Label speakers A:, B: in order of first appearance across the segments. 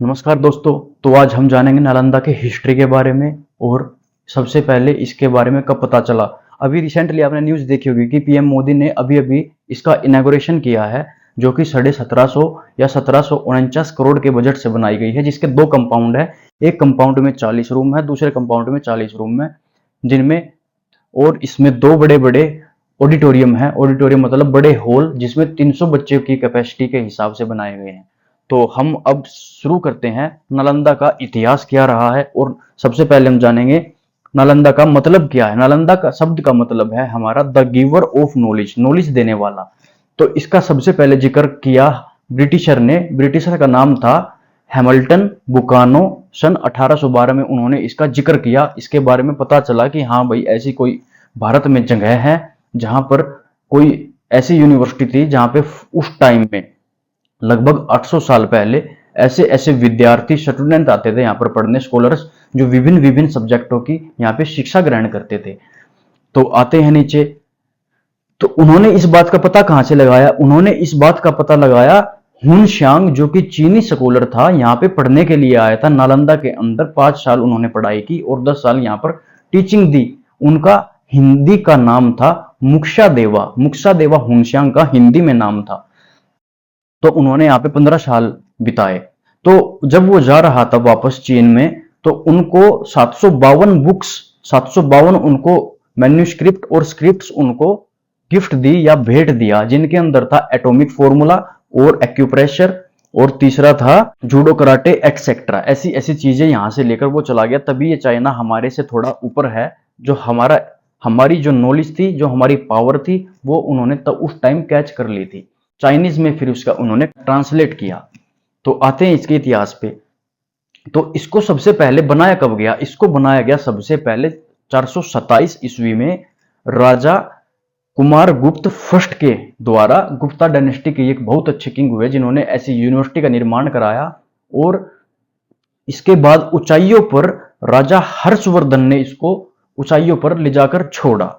A: नमस्कार दोस्तों। तो आज हम जानेंगे नालंदा के हिस्ट्री के बारे में और सबसे पहले इसके बारे में कब पता चला। अभी रिसेंटली आपने न्यूज़ देखी होगी कि पीएम मोदी ने अभी अभी इसका इनॉग्रेशन किया है, जो कि 1750 या 1749 करोड़ के बजट से बनाई गई है, जिसके दो कंपाउंड है। एक कंपाउंड में 40 रूम है, दूसरे कंपाउंड में 40 रूम है, जिनमें और इसमें दो बड़े बड़े ऑडिटोरियम है। ऑडिटोरियम मतलब बड़े हॉल, जिसमें 300 बच्चों की कैपेसिटी के हिसाब से बनाए गए हैं। तो हम अब शुरू करते हैं नालंदा का इतिहास क्या रहा है। और सबसे पहले हम जानेंगे नालंदा का मतलब क्या है। नालंदा का शब्द का मतलब है हमारा the giver of knowledge, knowledge देने वाला। तो इसका सबसे पहले जिक्र किया ब्रिटिशर ने। ब्रिटिशर का नाम था हैमिल्टन बुकानो। सन 1812 में उन्होंने इसका जिक्र किया। इसके बारे में पता चला कि हाँ भाई, ऐसी कोई भारत में जगह है जहां पर कोई ऐसी यूनिवर्सिटी थी जहां पे उस टाइम में लगभग 800 साल पहले ऐसे ऐसे विद्यार्थी स्टूडेंट आते थे यहाँ पर पढ़ने, स्कॉलर्स, जो विभिन्न विभिन्न सब्जेक्टों की यहाँ पे शिक्षा ग्रहण करते थे। तो आते हैं नीचे। तो उन्होंने इस बात का पता कहां से लगाया? उन्होंने इस बात का पता लगाया हुन शांग, जो कि चीनी स्कॉलर था, यहाँ पे पढ़ने के लिए आया था। नालंदा के अंदर 5 साल उन्होंने पढ़ाई की और 10 साल यहाँ पर टीचिंग दी। उनका हिंदी का नाम था मुक्शा देवा। मुक्शा देवा हुनशांग का हिंदी में नाम था। तो उन्होंने यहाँ पे 15 साल बिताए। तो जब वो जा रहा था वापस चीन में, तो उनको 752 बुक्स, 752 उनको मैन्यूस्क्रिप्ट और स्क्रिप्ट्स उनको गिफ्ट दी या भेंट दिया, जिनके अंदर था एटॉमिक फॉर्मूला और एक्यूप्रेशर, और तीसरा था जूडो कराटे एक्सेट्रा। ऐसी ऐसी चीजें यहां से लेकर वो चला गया। तभी ये चाइना हमारे से थोड़ा ऊपर है। जो हमारी जो नॉलेज थी, जो हमारी पावर थी, वो उन्होंने तब उस टाइम कैच कर ली थी चाइनीज में। फिर उसका उन्होंने ट्रांसलेट किया। तो आते हैं इसके इतिहास पे। तो इसको सबसे पहले बनाया कब गया? इसको बनाया गया सबसे पहले 427 ईस्वी में राजा कुमार गुप्त फर्स्ट के द्वारा। गुप्ता डायनेस्टी के एक बहुत अच्छे किंग हुए जिन्होंने ऐसी यूनिवर्सिटी का निर्माण कराया। और इसके बाद ऊंचाइयों पर राजा हर्षवर्धन ने इसको ऊंचाइयों पर ले जाकर छोड़ा।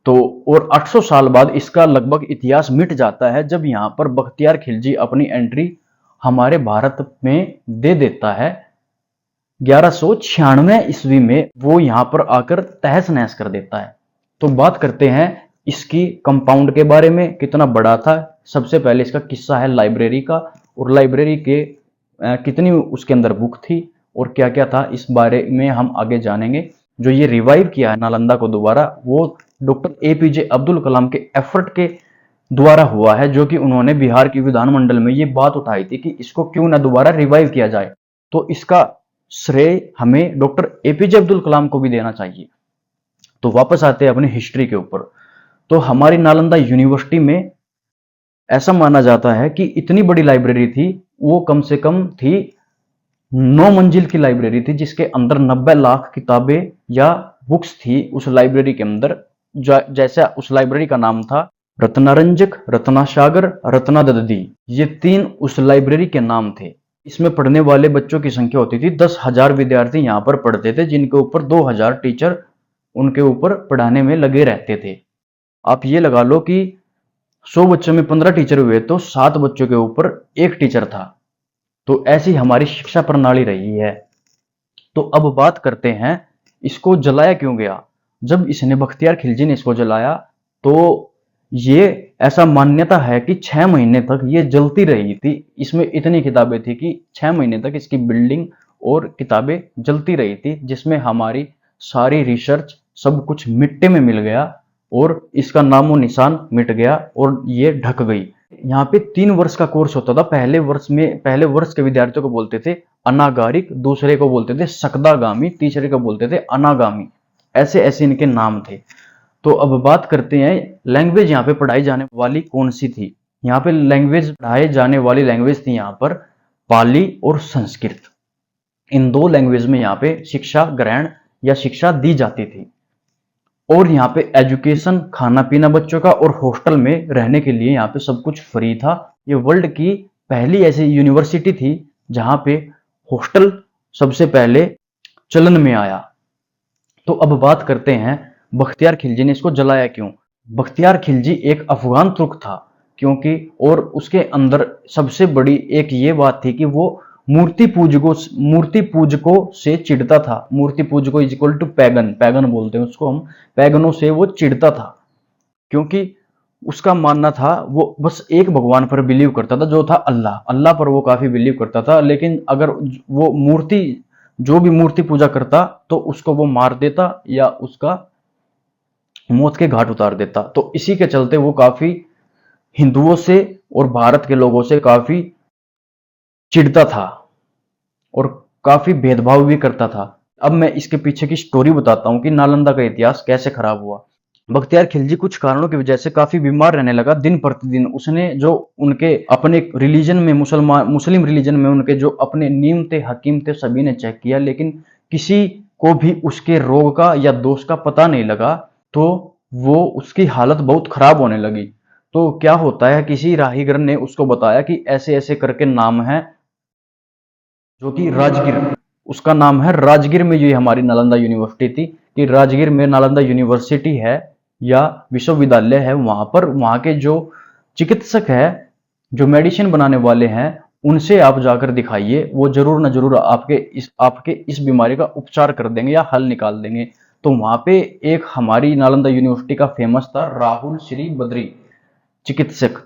A: तो और 800 साल बाद इसका लगभग इतिहास मिट जाता है, जब यहां पर बख्तियार खिलजी अपनी एंट्री हमारे भारत में दे देता है। 1196 ईस्वी में वो यहां पर आकर तहस नहस कर देता है। तो बात करते हैं इसकी कंपाउंड के बारे में, कितना बड़ा था। सबसे पहले इसका किस्सा है लाइब्रेरी का, और लाइब्रेरी के कितनी उसके अंदर बुक थी और क्या क्या था, इस बारे में हम आगे जानेंगे। जो ये रिवाइव किया है नालंदा को दोबारा, वो डॉक्टर एपीजे अब्दुल कलाम के एफर्ट के द्वारा हुआ है, जो कि उन्होंने बिहार की विधानमंडल में ये बात उठाई थी कि इसको क्यों ना दोबारा रिवाइव किया जाए। तो इसका श्रेय हमें डॉक्टर एपीजे अब्दुल कलाम को भी देना चाहिए। तो वापस आते हैं अपनी हिस्ट्री के ऊपर। तो हमारी नालंदा यूनिवर्सिटी में ऐसा माना जाता है कि इतनी बड़ी लाइब्रेरी थी, वो कम से कम थी 9 मंजिल की लाइब्रेरी थी, जिसके अंदर 90 लाख किताबें या बुक्स थी उस लाइब्रेरी के अंदर। जैसा उस लाइब्रेरी का नाम था रत्नारंजक, रत्नासागर, रत्नादधी, ये 3 उस लाइब्रेरी के नाम थे। इसमें पढ़ने वाले बच्चों की संख्या होती थी 10,000 विद्यार्थी यहाँ पर पढ़ते थे, जिनके ऊपर 2000 टीचर उनके ऊपर पढ़ाने में लगे रहते थे। आप ये लगा लो कि 100 बच्चों में 15 टीचर हुए तो 7 बच्चों के ऊपर 1 टीचर था। तो ऐसी हमारी शिक्षा प्रणाली रही है। तो अब बात करते हैं इसको जलाया क्यों गया। जब इसने बख्तियार खिलजी ने इसको जलाया, तो ये ऐसा मान्यता है कि 6 महीने तक ये जलती रही थी। इसमें इतनी किताबें थी कि 6 महीने तक इसकी बिल्डिंग और किताबें जलती रही थी, जिसमें हमारी सारी रिसर्च सब कुछ मिट्टी में मिल गया और इसका नामो निशान मिट गया और ये ढक गई। यहाँ पे 3 वर्ष का कोर्स होता था। पहले वर्ष के विद्यार्थियों को बोलते थे अनागारिक, दूसरे को बोलते थे सकदागामी, तीसरे को बोलते थे अनागामी। ऐसे ऐसे इनके नाम थे। तो अब बात करते हैं लैंग्वेज यहाँ पे पढ़ाई जाने वाली कौन सी थी। यहाँ पे लैंग्वेज पढ़ाई जाने वाली लैंग्वेज थी यहाँ पर पाली और संस्कृत। इन 2 लैंग्वेज में यहाँ पे शिक्षा ग्रहण या शिक्षा दी जाती थी। और यहाँ पे एजुकेशन, खाना पीना बच्चों का, और हॉस्टल में रहने के लिए यहाँ पे सब कुछ फ्री था। ये वर्ल्ड की पहली ऐसी यूनिवर्सिटी थी जहां पे हॉस्टल सबसे पहले चलन में आया। तो अब बात करते हैं बख्तियार खिलजी ने इसको जलाया क्यों। बख्तियार खिलजी एक अफगान तुर्क था, क्योंकि और उसके अंदर सबसे बड़ी एक ये बात थी कि वो मूर्ति पूजकों से चिढ़ता था। मूर्ति पूजकों is equal to pagan, pagan बोलते हैं उसको हम। पैगनों से वो चिढ़ता था क्योंकि उसका मानना था वो बस एक भगवान पर बिलीव करता था, जो था अल्लाह। अल्लाह पर वो काफी बिलीव करता था, लेकिन अगर वो मूर्ति, जो भी मूर्ति पूजा करता तो उसको वो मार देता या उसका मौत के घाट उतार देता। तो इसी के चलते वो काफी हिंदुओं से और भारत के लोगों से काफी चिढ़ता था और काफी भेदभाव भी करता था। अब मैं इसके पीछे की स्टोरी बताता हूँ कि नालंदा का इतिहास कैसे खराब हुआ। बख्तियार खिलजी कुछ कारणों की वजह से काफी बीमार रहने लगा दिन प्रतिदिन। उसने जो उनके अपने रिलीजन में, मुस्लिम रिलीजन में उनके जो अपने नीम थे, हकीम थे, सभी ने चेक किया, लेकिन किसी को भी उसके रोग का या दोष का पता नहीं लगा। तो वो उसकी हालत बहुत खराब होने लगी। तो क्या होता है, किसी राहीगर ने उसको बताया कि ऐसे ऐसे करके नाम है, जो कि राजगीर, उसका नाम है राजगीर में। ये हमारी नालंदा यूनिवर्सिटी थी कि राजगीर में नालंदा यूनिवर्सिटी है या विश्वविद्यालय है। वहां पर वहां के जो चिकित्सक है, जो मेडिसिन बनाने वाले हैं, उनसे आप जाकर दिखाइए, वो जरूर ना जरूर आपके इस बीमारी का उपचार कर देंगे या हल निकाल देंगे। तो वहां पे एक हमारी नालंदा यूनिवर्सिटी का फेमस था राहुल श्री बद्री चिकित्सक,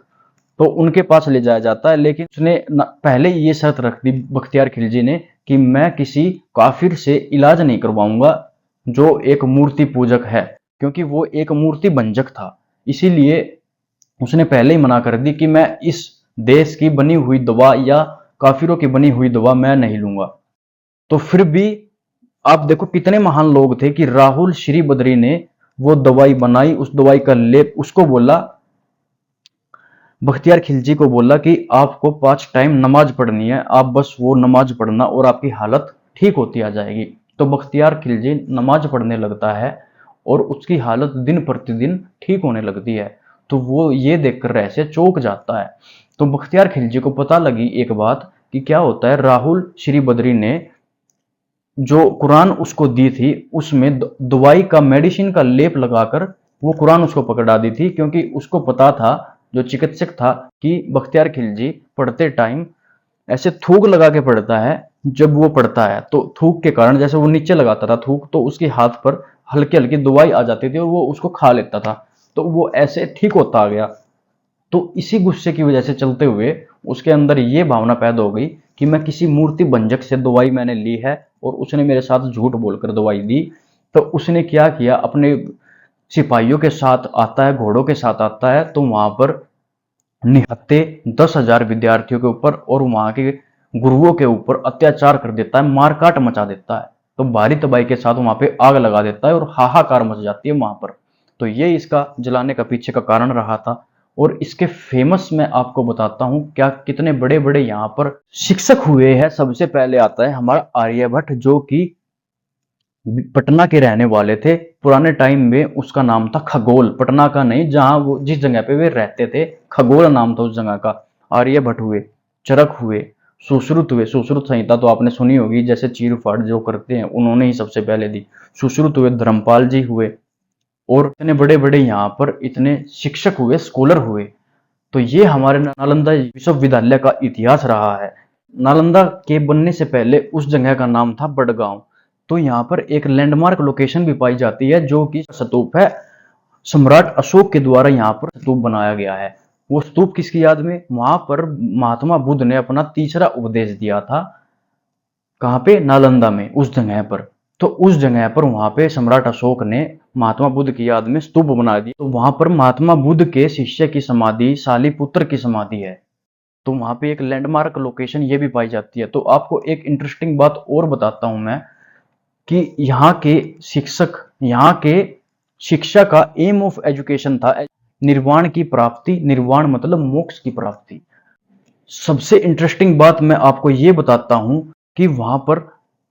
A: तो उनके पास ले जाया जाता है। लेकिन उसने पहले ये शर्त रख दी बख्तियार खिलजी ने कि मैं किसी काफिर से इलाज नहीं करवाऊंगा जो एक मूर्ति पूजक है, क्योंकि वो एक मूर्ति भंजक था। इसीलिए उसने पहले ही मना कर दी कि मैं इस देश की बनी हुई दवा या काफिरों की बनी हुई दवा मैं नहीं लूंगा। तो फिर भी आप देखो कितने महान लोग थे कि राहुल श्री बद्री ने वो दवाई बनाई, उस दवाई का लेप, उसको बोला, बख्तियार खिलजी को बोला कि आपको 5 टाइम नमाज पढ़नी है, आप बस वो नमाज पढ़ना और आपकी हालत ठीक होती आ जाएगी। तो बख्तियार खिलजी नमाज पढ़ने लगता है और उसकी हालत दिन प्रतिदिन ठीक होने लगती है। तो वो ये देखकर ऐसे चौंक जाता है। तो बख्तियार खिलजी को पता लगी एक बात कि क्या होता है, राहुल श्री बद्री ने जो कुरान उसको दी थी उसमें दवाई का, मेडिसिन का लेप लगाकर वो कुरान उसको पकड़ा दी थी, क्योंकि उसको पता था, जो चिकित्सक था, कि बख्तियार खिलजी पढ़ते टाइम ऐसे थूक लगा के पढ़ता है। जब वो पढ़ता है तो थूक के कारण, जैसे वो नीचे लगाता था थूक, तो उसके हाथ पर हल्की हल्की दवाई आ जाती थी और वो उसको खा लेता था। तो वो ऐसे ठीक होता आ गया। तो इसी गुस्से की वजह से चलते हुए उसके अंदर ये भावना पैदा हो गई कि मैं किसी मूर्ति भंजक से दवाई मैंने ली है और उसने मेरे साथ झूठ बोलकर दवाई दी। तो उसने क्या किया, अपने सिपाहियों के साथ आता है, घोड़ों के साथ आता है, तो वहां पर निहत्थे 10,000 विद्यार्थियों के ऊपर और वहां के गुरुओं के ऊपर अत्याचार कर देता है, मारकाट मचा देता है। तो भारी तबाही के साथ वहां पे आग लगा देता है और हाहाकार मच जाती है वहां पर। तो ये इसका जलाने का पीछे का कारण रहा था। और इसके फेमस मैं आपको बताता हूं क्या, कितने बड़े बड़े यहाँ पर शिक्षक हुए हैं। सबसे पहले आता है हमारा आर्यभट्ट, जो कि पटना के रहने वाले थे। पुराने टाइम में उसका नाम था खगोल, पटना का नहीं, जहां वो जिस जगह पे वे रहते थे, खगोल नाम था उस जगह का। आर्यभट्ट हुए, चरक हुए, सुश्रुत हुए। सुश्रुत संहिता तो आपने सुनी होगी, जैसे चीर फाड़ जो करते हैं उन्होंने ही सबसे पहले दी। सुश्रुत हुए, धर्मपाल जी हुए, और इतने बड़े बड़े यहाँ पर इतने शिक्षक हुए, स्कॉलर हुए। तो ये हमारे नालंदा विश्वविद्यालय का इतिहास रहा है। नालंदा के बनने से पहले उस जगह का नाम था बड़गांव। तो यहाँ पर एक लैंडमार्क लोकेशन भी पाई जाती है, जो कि स्तूप है, सम्राट अशोक के द्वारा यहाँ पर स्तूप बनाया गया है। वो स्तूप किसकी याद में, वहां पर महात्मा बुद्ध ने अपना तीसरा उपदेश दिया था। कहाँ पे, नालंदा में, उस जगह पर। तो उस जगह पर वहां पे सम्राट अशोक ने महात्मा बुद्ध की याद में स्तूप बना दी। तो वहां पर महात्मा बुद्ध के शिष्य की समाधि, शालिपुत्र की समाधि है। तो वहां पे एक लैंडमार्क लोकेशन ये भी पाई जाती है। तो आपको एक इंटरेस्टिंग बात और बताता हूं मैं कि यहाँ के शिक्षक, यहाँ के शिक्षा का एम ऑफ एजुकेशन था निर्वाण की प्राप्ति। निर्वाण मतलब मोक्ष की प्राप्ति। सबसे इंटरेस्टिंग बात मैं आपको ये बताता हूं कि वहां पर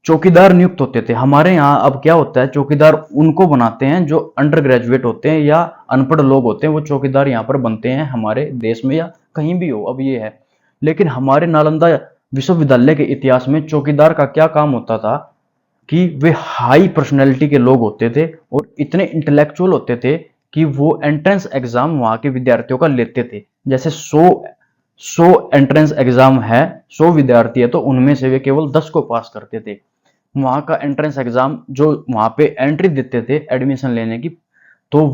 A: चौकीदार नियुक्त होते थे। हमारे यहाँ अब क्या होता है, चौकीदार उनको बनाते हैं जो अंडर ग्रेजुएट होते हैं या अनपढ़ लोग होते हैं, वो चौकीदार यहाँ पर बनते हैं हमारे देश में या कहीं भी हो, अब ये है। लेकिन हमारे नालंदा विश्वविद्यालय के इतिहास में चौकीदार का क्या काम होता था कि वे हाई पर्सनैलिटी के लोग होते थे और इतने इंटेलेक्चुअल होते थे कि वो एंट्रेंस एग्जाम वहां के विद्यार्थियों का लेते थे। जैसे 100 एंट्रेंस एग्जाम है, 100 विद्यार्थी है, तो उनमें से वे केवल 10 को पास करते थे। वहां का एंट्रेंस एग्जाम जो वहां पे एंट्री देते थे एडमिशन लेने की, तो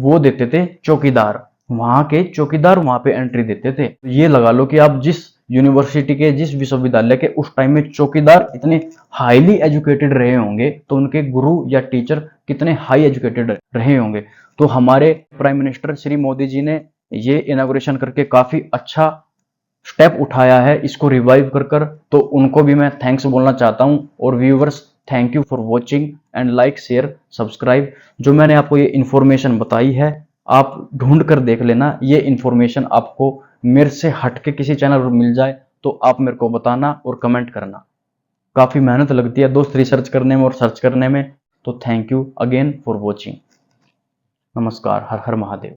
A: वो देते थे चौकीदार, वहां के चौकीदार वहां पे एंट्री देते थे। ये लगा लो कि आप जिस यूनिवर्सिटी के, जिस विश्वविद्यालय के उस टाइम में चौकीदार इतने हाईली एजुकेटेड रहे होंगे, तो उनके गुरु या टीचर कितने हाई एजुकेटेड रहे होंगे। तो हमारे प्राइम मिनिस्टर श्री मोदी जी ने ये इनॉग्रेशन करके काफी अच्छा स्टेप उठाया है, इसको रिवाइव कर तो उनको भी मैं थैंक्स बोलना चाहता हूं। और viewers, thank you for watching and like share subscribe. जो मैंने आपको ये इन्फॉर्मेशन बताई है, आप ढूंढ कर देख लेना। ये इन्फॉर्मेशन आपको मेरे से हटके किसी चैनल पर मिल जाए तो आप मेरे को बताना और कमेंट करना। काफी मेहनत लगती है दोस्त रिसर्च करने में और सर्च करने में। तो thank you again for watching. नमस्कार, हर हर महादेव।